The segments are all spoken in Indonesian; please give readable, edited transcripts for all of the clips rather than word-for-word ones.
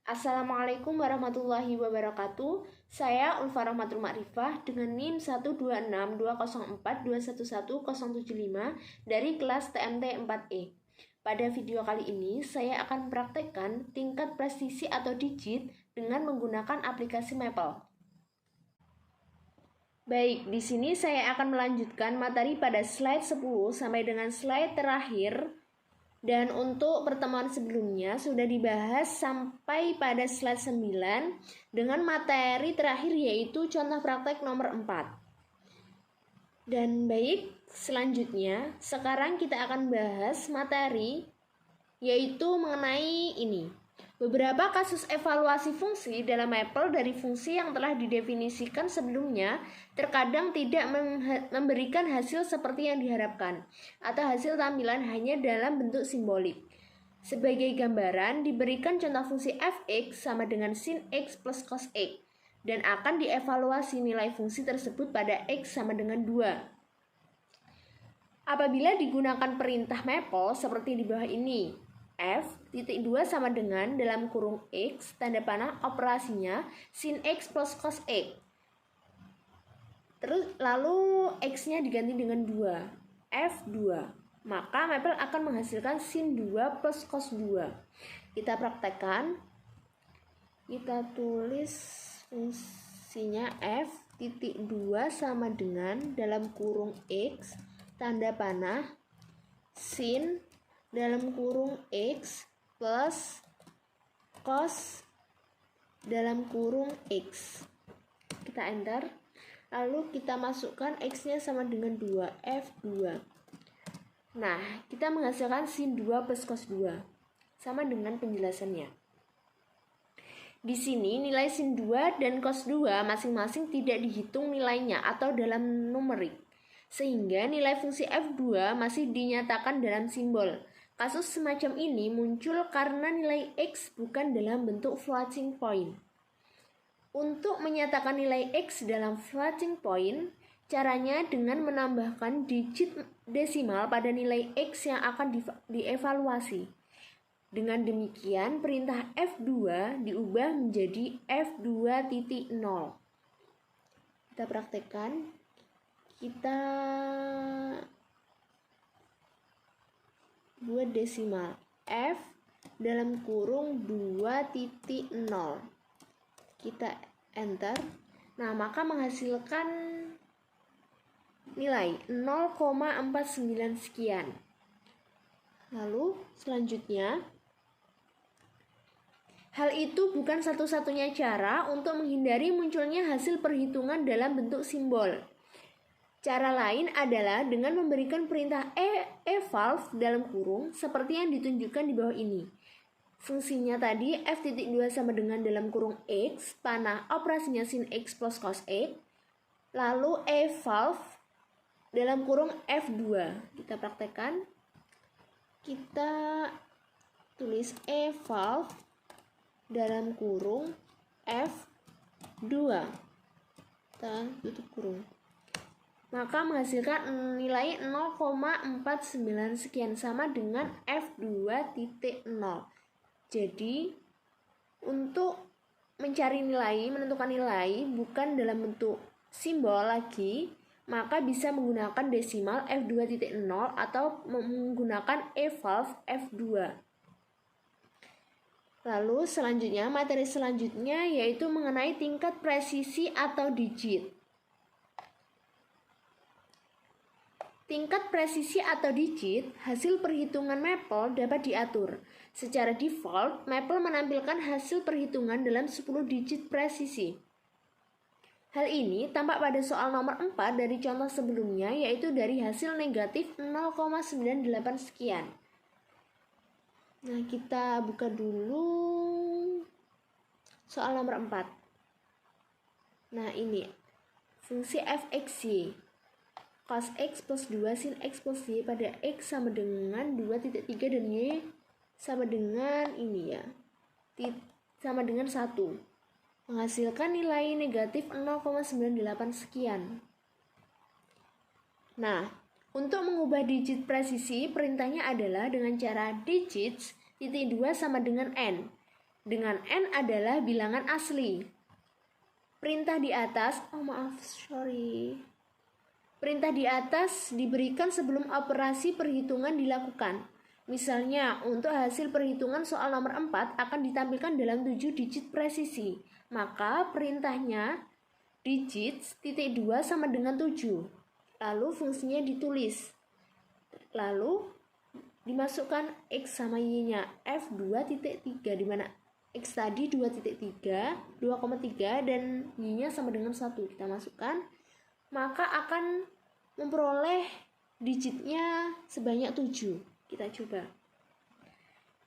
Assalamualaikum warahmatullahi wabarakatuh. Saya Ulfa Rahmatul Ma'rifah dengan NIM 1262004211075 dari kelas TMT 4E. Pada video kali ini, saya akan mempraktekkan tingkat presisi atau digit dengan menggunakan aplikasi Maple. Baik, di sini saya akan melanjutkan materi pada slide 10 sampai dengan slide terakhir. Dan untuk pertemuan sebelumnya sudah dibahas sampai pada slide 9 dengan materi terakhir yaitu contoh praktek nomor 4. Dan baik, selanjutnya sekarang kita akan bahas materi yaitu mengenai ini. Beberapa kasus evaluasi fungsi dalam Maple dari fungsi yang telah didefinisikan sebelumnya terkadang tidak memberikan hasil seperti yang diharapkan atau hasil tampilan hanya dalam bentuk simbolik. Sebagai gambaran, diberikan contoh fungsi fx sama dengan sin x plus cos x dan akan dievaluasi nilai fungsi tersebut pada x sama dengan 2. Apabila digunakan perintah Maple seperti di bawah ini, f(2) sama dengan dalam kurung x tanda panah operasinya sin x plus cos x. Terus lalu x-nya diganti dengan 2, f2. Maka Maple akan menghasilkan sin 2 plus cos 2. Kita praktekkan. Kita tulis fungsinya f(2) sama dengan dalam kurung x tanda panah sin dalam kurung x plus cos dalam kurung x. Kita enter. Lalu kita masukkan x-nya sama dengan 2, f2. Nah, kita menghasilkan sin 2 plus cos 2. Sama dengan penjelasannya. Di sini nilai sin 2 dan cos 2 masing-masing tidak dihitung nilainya atau dalam numerik. Sehingga nilai fungsi f2 masih dinyatakan dalam simbol. Kasus semacam ini muncul karena nilai x bukan dalam bentuk floating point. Untuk menyatakan nilai x dalam floating point, caranya dengan menambahkan digit desimal pada nilai x yang akan dievaluasi. Dengan demikian, perintah f2 diubah menjadi f2.0. Kita praktekkan. Kita buat desimal f dalam kurung 2.0. Kita enter. Nah, maka menghasilkan nilai 0,49 sekian. Lalu selanjutnya, hal itu bukan satu-satunya cara untuk menghindari munculnya hasil perhitungan dalam bentuk simbol. Cara lain adalah dengan memberikan perintah evalve dalam kurung seperti yang ditunjukkan di bawah ini. Fungsinya tadi f(2) sama dengan dalam kurung x, panah operasinya sin x plus cos x, lalu evalve dalam kurung f2. Kita praktekkan. Kita tulis evalve dalam kurung f2. Kita tutup kurung. Maka menghasilkan nilai 0,49 sekian sama dengan f2.0. Jadi untuk mencari nilai, menentukan nilai bukan dalam bentuk simbol lagi, maka bisa menggunakan desimal f2.0 atau menggunakan evalve f2. Lalu selanjutnya, materi selanjutnya yaitu mengenai tingkat presisi atau digit. Tingkat presisi atau digit hasil perhitungan Maple dapat diatur. Secara default, Maple menampilkan hasil perhitungan dalam 10 digit presisi. Hal ini tampak pada soal nomor 4 dari contoh sebelumnya, yaitu dari hasil negatif 0,98 sekian. Nah, kita buka dulu soal nomor 4. Nah, ini fungsi fxy. Cos x plus 2 sin x plus y pada x sama dengan 2.3 dan y sama dengan ini ya, sama dengan 1. Menghasilkan nilai negatif 0,98 sekian. Nah, untuk mengubah digit presisi, perintahnya adalah dengan cara digits (2) sama dengan n. dengan n adalah bilangan asli. Perintah di atas, Perintah di atas diberikan sebelum operasi perhitungan dilakukan. Misalnya, untuk hasil perhitungan soal nomor 4 akan ditampilkan dalam 7 digit presisi. Maka perintahnya digit titik 2 sama dengan 7. Lalu fungsinya ditulis. Lalu dimasukkan X sama Y-nya F2.3, di mana X tadi 2.3, 2,3 dan Y-nya sama dengan 1. Kita masukkan, maka akan memperoleh digitnya sebanyak 7. Kita coba.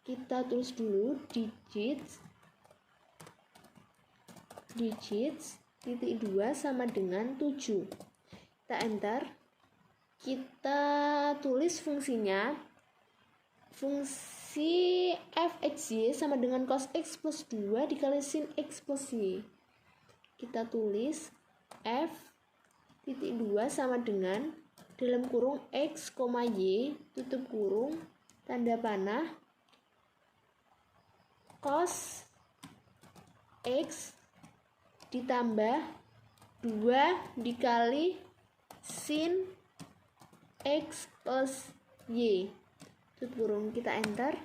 Kita tulis dulu digits titik 2 sama dengan 7. Kita enter. Kita tulis fungsinya. Fungsi fxy sama dengan cos x plus 2 dikali sin x plus y. Kita tulis f titik 2 sama dengan dalam kurung x, y, tutup kurung, tanda panah, cos x ditambah 2 dikali sin x plus y, tutup kurung. Kita enter.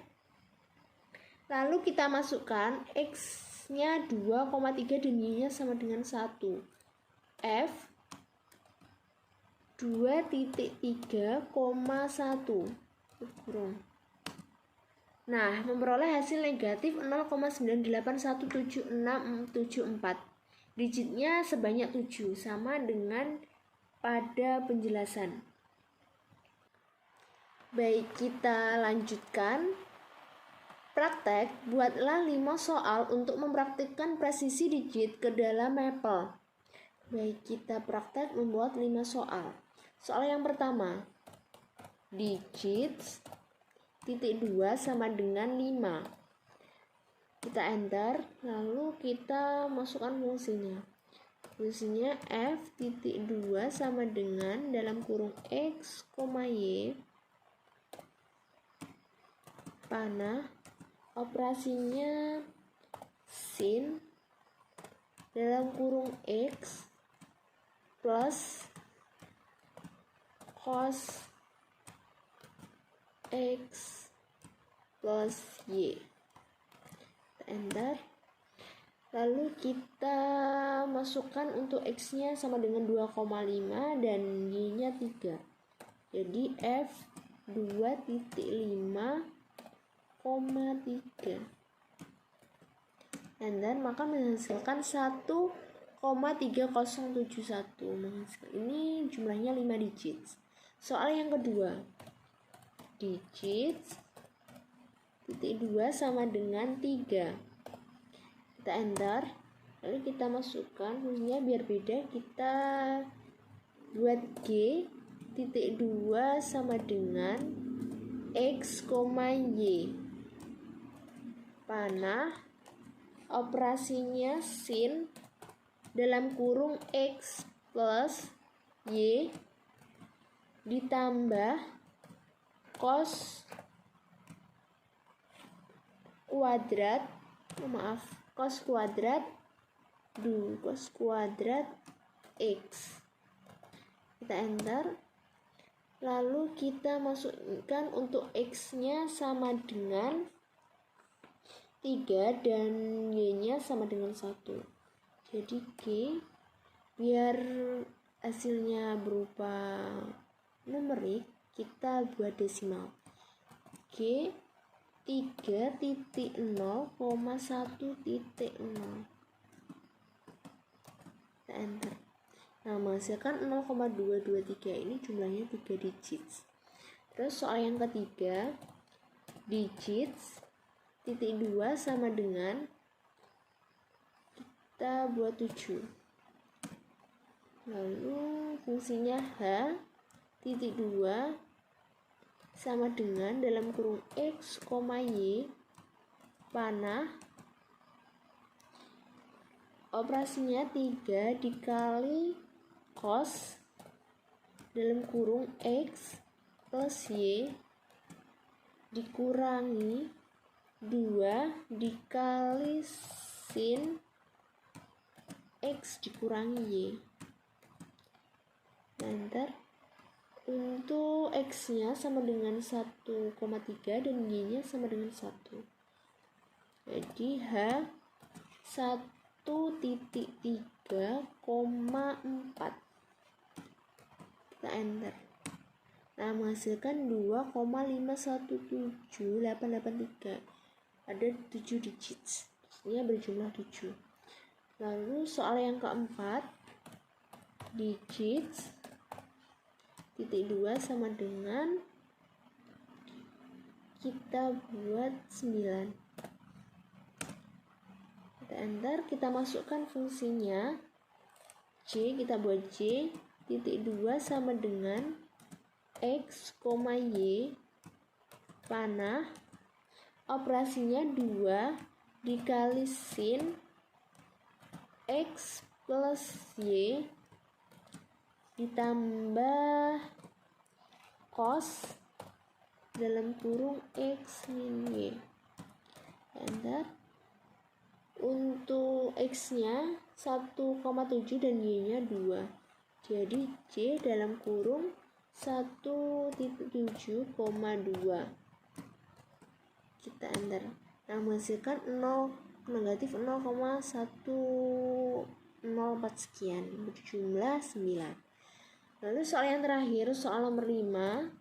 Lalu kita masukkan x nya 2,3 dan y nya sama dengan 1. F 2.3,1. Nah, memperoleh hasil negatif 0,981764. Digitnya sebanyak 7, sama dengan pada penjelasan. Baik, kita lanjutkan. Praktek, buatlah 5 soal untuk mempraktikkan presisi digit ke dalam Maple. Baik, kita praktek membuat 5 soal. Soal yang pertama, digits titik 2 sama dengan 5. Kita enter, lalu kita masukkan fungsinya. Fungsinya f titik 2 sama dengan dalam kurung x, y, panah, operasinya sin dalam kurung x plus cos x plus y. Enter. Lalu kita masukkan untuk x nya sama dengan 2,5 dan y nya 3. Jadi f 2.5,3. Enter, maka menghasilkan 1,3071. Ini jumlahnya 5 digit. Soal yang kedua, digits titik 2 sama dengan 3. Kita enter, lalu kita masukkan fungsinya biar beda. Kita buat g titik 2 sama dengan x, y, panah, operasinya sin dalam kurung x plus y ditambah cos kuadrat x. Kita enter, lalu kita masukkan untuk x nya sama dengan 3 dan y nya sama dengan 1. Jadi g, biar hasilnya berupa numerik, kita buat desimal. G 3.0,1.0. Kita enter. Nah, menghasilkan 0,223. Ini jumlahnya 3 digit. Terus soal yang ketiga, digits titik 2 sama dengan, kita buat 7. Lalu fungsinya h titik 2 sama dengan dalam kurung x, y, panah, operasinya 3 dikali cos dalam kurung x plus y dikurangi 2 dikali sin X dikurangi Y. Ntar untuk X-nya sama dengan 1,3 dan Y-nya sama dengan 1. Jadi H 1,3,4. Kita enter. Nah, menghasilkan 2,517883. Ada 7 digits. Maksudnya berjumlah 7. Lalu soal yang keempat, digits titik 2 sama dengan, kita buat 9. Kita enter, kita masukkan fungsinya J, kita buat J titik 2 sama dengan X, Y panah, operasinya 2 dikali sin X plus Y ditambah cos dalam kurung X min Y. Enter. Untuk X-nya 1,7 dan Y-nya 2. Jadi J dalam kurung 1,7,2. Kita enter. Nah, menghasilkan 0 negatif 0,104 sekian, berjumlah 9. Lalu soal yang terakhir, soal nomor 5,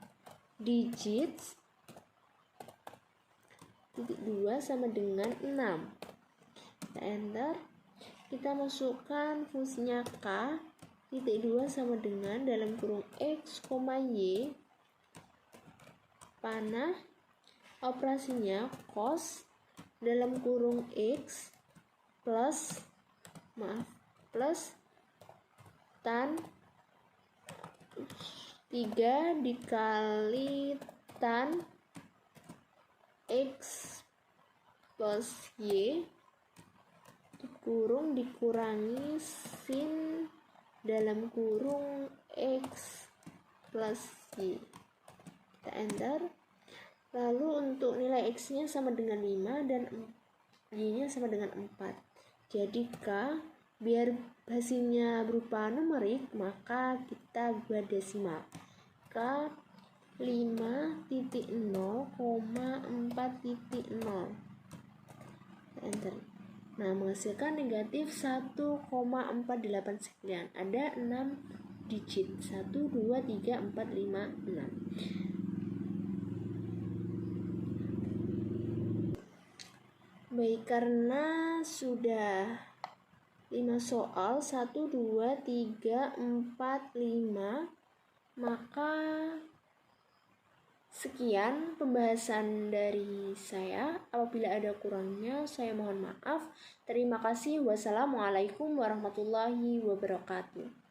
digits titik 2 sama dengan 6. Kita enter, kita masukkan fungsinya K titik 2 sama dengan dalam kurung X, Y panah, operasinya cos dalam kurung X plus tan 3 dikali tan X plus Y kurung dikurangi sin dalam kurung X plus Y. Kita enter. Lalu untuk nilai X-nya sama dengan 5 dan Y-nya sama dengan 4. Jadi K, biar hasilnya berupa numerik, maka kita buat desimal. K 5.0,4.0. Enter. Nah, menghasilkan negatif 1,48 sekian. Ada 6 digit. 1, 2, 3, 4, 5, 6. Baik, karena sudah 5 soal, 1, 2, 3, 4, 5, maka sekian pembahasan dari saya. Apabila ada kurangnya, saya mohon maaf. Terima kasih. Wassalamualaikum warahmatullahi wabarakatuh.